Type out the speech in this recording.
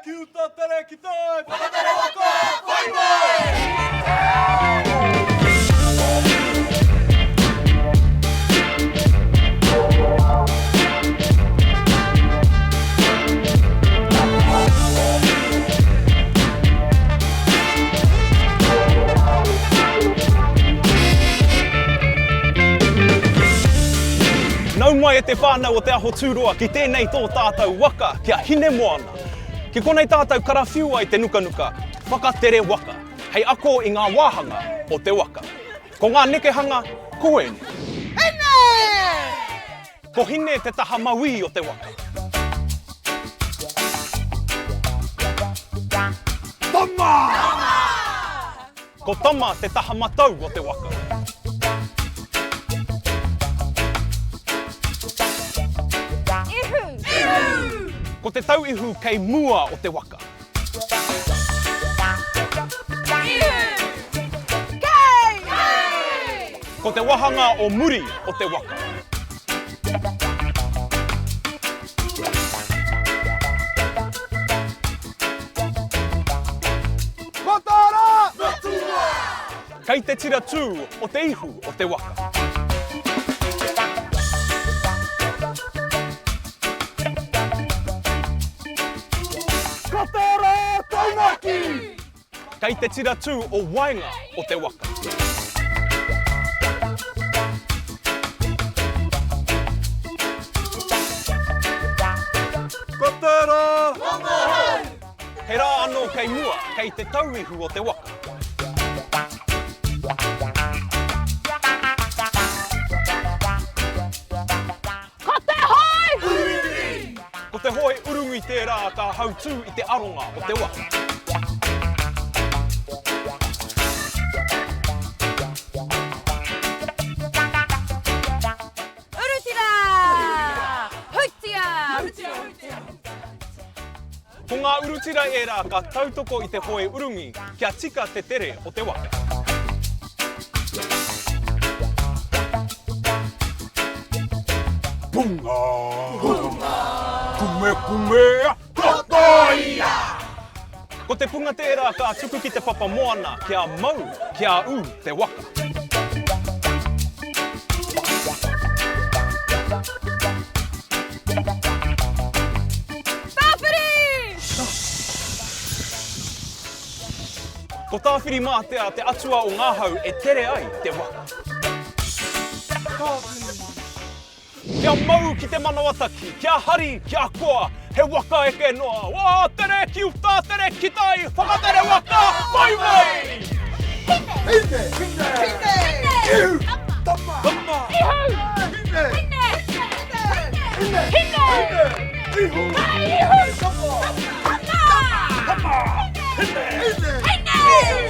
き歌ってれきたいバカテレワコバイバイNau mai e te whānau o te aho tūroa ki tēnei tō tātou waka kia hine moana. Ki konei tātou karawhiua i te nuka, whakatere waka. Hei ako i ngā wāhanga o te waka. Ko ngā nekehanga, koe ni. Hine! Ko hine te taha maui o te waka. Tama! Ko tama te taha matau o te waka. Ko te tauihu kei mua o te waka. Ko te wahanga o muri o te waka. Matara! Kei te tira tū o te ihu o te waka. Kei te tira tū o wainga o te waka. Ko te rā! He rā anō kei mua, kei te tauihu o te waka. Ko te hoi! Urungi! Ko te hoi urungi tērā ka hau tū i te aronga o te waka. Ko ngā urutira e rā ka tautoko i te hoi urungi kia tika te tere o te waka. Punga! Punga! Kume kumea! Kokoia! Ko te punga tērā ka tuku ki te papa moana kia mau, kia u te waka. Ko tāwhiri mātea te atua o ngā hau e tere ai te waka. Kia mau ki te manawataki, kia hari, kia koa, he waka e ke noa. Wā, tere ki uta, tere ki tai, whakatere waka, mai mai! Hine! Hine! Hine! Ihu! Tama! Tama! Ihu! Hine! Hine! Hine! Hine! Ihu! Ihu! Tama! Tama! Hine! Hine! Hine!